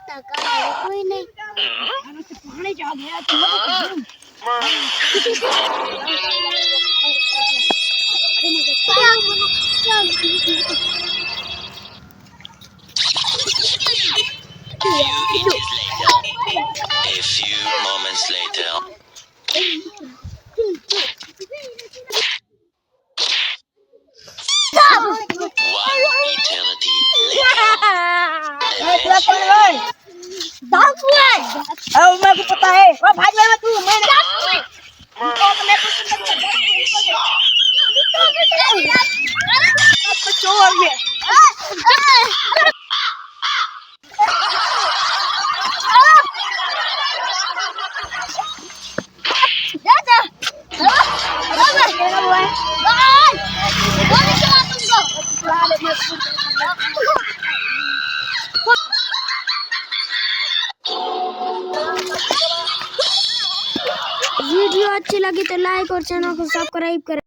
कोई नहीं पानी जा गया तो A few moments later. One eternity later. मेरे को पता है वो भाग ले तू मैं चोर ये वीडियो अच्छी लगी तो लाइक और चैनल को सब्सक्राइब करें।